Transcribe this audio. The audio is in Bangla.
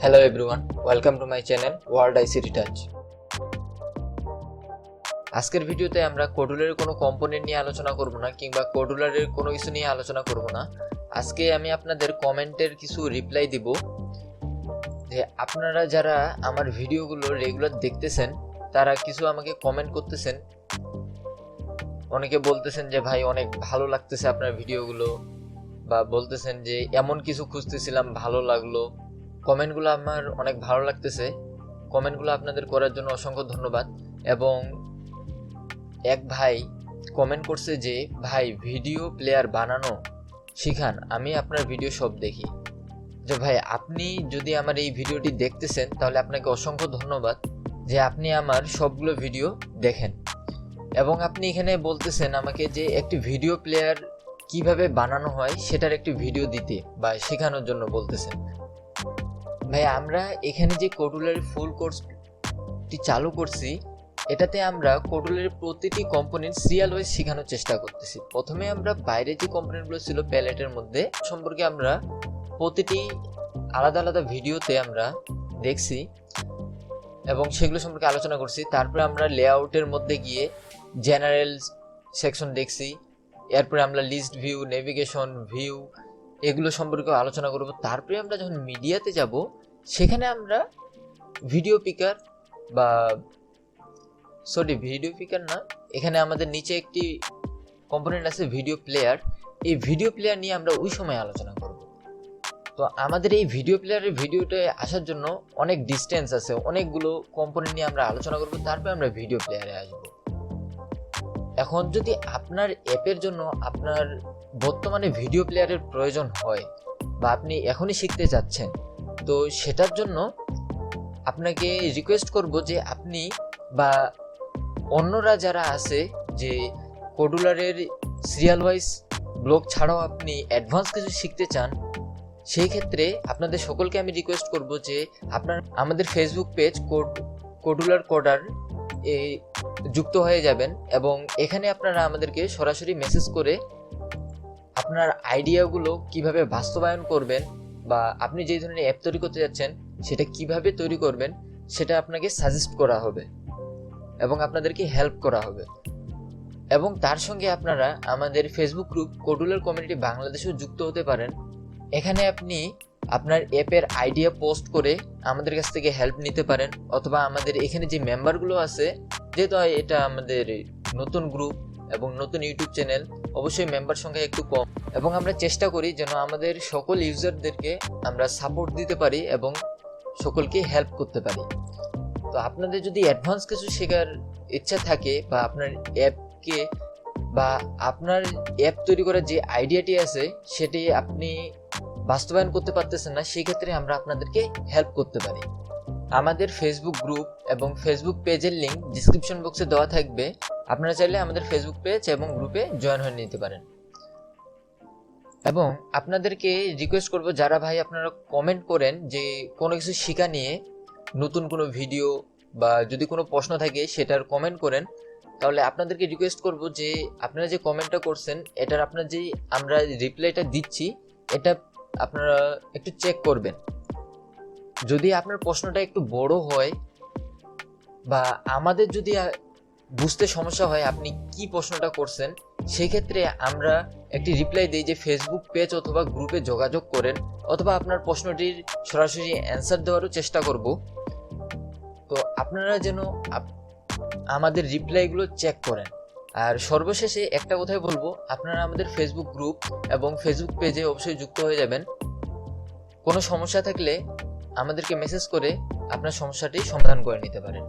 Hello everyone, welcome to my channel World ICT Touch. আজকের ভিডিওতে আমরা কোডুলারের কোনো কম্পোনেন্ট নিয়ে আলোচনা করব না কিংবা কোডুলারের কোনো কিছু নিয়ে আলোচনা করব না। আজকে আমি আপনাদের কমেন্টের কিছু রিপ্লাই দিব যে আপনারা যারা আমার ভিডিওগুলো রেগুলার দেখতেছেন তারা কিছু আমাকে কমেন্ট করতেছেন। অনেকে বলতেছেন যে ভাই অনেক ভালো লাগতেছে আপনার ভিডিওগুলো, বা বলতেছেন যে এমন কিছু খুঁজতেছিলাম ভালো লাগলো। কমেন্টগুলো আমার অনেক ভালো লাগতেছে। কমেন্টগুলো আপনাদের করার জন্য অসংখ্য ধন্যবাদ। এবং এক ভাই কমেন্ট করছে যে ভাই ভিডিও প্লেয়ার বানানো শিখান, আমি আপনার ভিডিও সব দেখি। যে ভাই আপনি যদি আমার এই ভিডিওটি দেখতেছেন তাহলে আপনাকে অসংখ্য ধন্যবাদ যে আপনি আমার সবগুলো ভিডিও দেখেন। এবং আপনি এখানে বলতেছেন আমাকে যে একটি ভিডিও প্লেয়ার কিভাবে বানানো হয় সেটার একটি ভিডিও দিতে বা শেখানোর জন্য বলতেছেন। ভাই আমরা এখানে যে কোডুলারের ফুল কোর্সটি চালু করছি, এটাতে আমরা কোডুলারের প্রতিটি কম্পোনেন্ট সিরিয়াল ওয়াইজ শেখানোর চেষ্টা করতেছি। প্রথমে আমরা বাইরে যে কম্পোনেন্টগুলো ছিল প্যালেটের মধ্যে সম্পর্কে আমরা প্রতিটি আলাদা আলাদা ভিডিওতে আমরা দেখছি এবং সেগুলো সম্পর্কে আলোচনা করছি। তারপরে আমরা লেআউটের মধ্যে গিয়ে জেনারেল সেকশন দেখছি, এরপরে আমরা লিস্ট ভিউ, নেভিগেশন ভিউ এগুলো সম্পর্কে আলোচনা করব। তারপরে আমরা যখন মিডিয়াতে যাব সেখানে আমরা ভিডিও পিকার না, এখানে আমাদের নিচে একটি কম্পোনেন্ট আছে ভিডিও প্লেয়ার। এই ভিডিও প্লেয়ার নিয়ে আমরা ওই সময় আলোচনা করব। তো আমাদের এই ভিডিও প্লেয়ারের ভিডিওতে আসার জন্য অনেক ডিস্টেন্স আছে, অনেকগুলো কম্পোনেন্ট নিয়ে আমরা আলোচনা করব, তারপরে আমরা ভিডিও প্লেয়ারে আসব। এখন যদি আপনার অ্যাপের জন্য আপনার বর্তমানে ভিডিও প্লেয়ারের প্রয়োজন হয় বা আপনি এখনই শিখতে চাচ্ছেন, তো সেটার জন্য আপনাকে রিকোয়েস্ট করব যে আপনি বা অন্যরা যারা আছে যে কোডুলারের সিরিয়াল ওয়াইজ ব্লগ ছাড়াও আপনি অ্যাডভান্স কিছু শিখতে চান, সেই ক্ষেত্রে আপনাদের সকলকে আমি রিকোয়েস্ট করব যে আপনার আমাদের ফেসবুক পেজ কোডুলার কোডার যুক্ত হয়ে যাবেন এবং এখানে আপনারা আমাদেরকে সরাসরি মেসেজ করে আপনার আইডিয়াগুলো কিভাবে বাস্তবায়ন করবেন বা আপনি যে ধরনের অ্যাপ তৈরি করতে যাচ্ছেন সেটা কিভাবে তৈরি করবেন সেটা আপনাকে সাজেস্ট করা হবে এবং আপনাদেরকে হেল্প করা হবে। এবং তার সঙ্গে আপনারা আমাদের ফেসবুক গ্রুপ কোডুলার কমিউনিটি বাংলাদেশেও যুক্ত হতে পারেন। এখানে আপনি আপনার অ্যাপের আইডিয়া পোস্ট করে আমাদের কাছ থেকে হেল্প নিতে পারেন, অথবা আমাদের এখানে যে মেম্বারগুলো আছে, যেহেতু এটা আমাদের নতুন গ্রুপ এবং নতুন ইউটিউব চ্যানেল, অবশ্যই মেম্বার সংখ্যা একটু কম এবং আমরা চেষ্টা করি যেন আমাদের সকল ইউজারদেরকে আমরা সাপোর্ট দিতে পারি এবং সকলকে হেল্প করতে পারি। তো আপনাদের যদি অ্যাডভান্স কিছু শেখার ইচ্ছা থাকে বা আপনার অ্যাপকে বা আপনার অ্যাপ তৈরি করার যে আইডিয়াটি আছে সেটি আপনি বাস্তবায়ন করতে পারতেছেন না, সেই ক্ষেত্রে আমরা আপনাদেরকে হেল্প করতে পারি। আমাদের ফেসবুক গ্রুপ এবং ফেসবুক পেজের লিঙ্ক ডিসক্রিপশন বক্সে দেওয়া থাকবে, আপনারা চাইলে আমাদের ফেসবুক পেজ এবং গ্রুপে জয়েন হয়ে নিতে পারেন। এবং আপনাদেরকে রিকোয়েস্ট করব যারা ভাই আপনারা কমেন্ট করেন যে কোনো কিছু শেখা নিয়ে নতুন কোনো ভিডিও বা যদি কোনো প্রশ্ন থাকে সেটার কমেন্ট করেন, তাহলে আপনাদেরকে রিকোয়েস্ট করব যে আপনারা যে কমেন্টটা করছেন এটার আপনার যে আমরা রিপ্লাইটা দিচ্ছি এটা আপনারা একটু চেক করবেন। যদি আপনার প্রশ্নটা একটু বড় হয় বা আমাদের যদি বুঝতে সমস্যা হয় আপনি কি প্রশ্নটা করছেন, সেই ক্ষেত্রে আমরা একটি রিপ্লাই দিই যে ফেসবুক পেজ অথবা গ্রুপে যোগাযোগ করেন, অথবা আপনার প্রশ্নটির সরাসরি অ্যান্সার দেওয়ারও চেষ্টা করব। তো আপনারা যেন আমাদের রিপ্লাইগুলো চেক করেন। আর সর্বশেষে একটা কথাই বলবো, আপনারা আমাদের ফেসবুক গ্রুপ এবং ফেসবুক পেজে অবশ্যই যুক্ত হয়ে যাবেন। কোনো সমস্যা থাকলে আমাদেরকে মেসেজ করে আপনার সমস্যাটি সমাধান করে নিতে পারেন।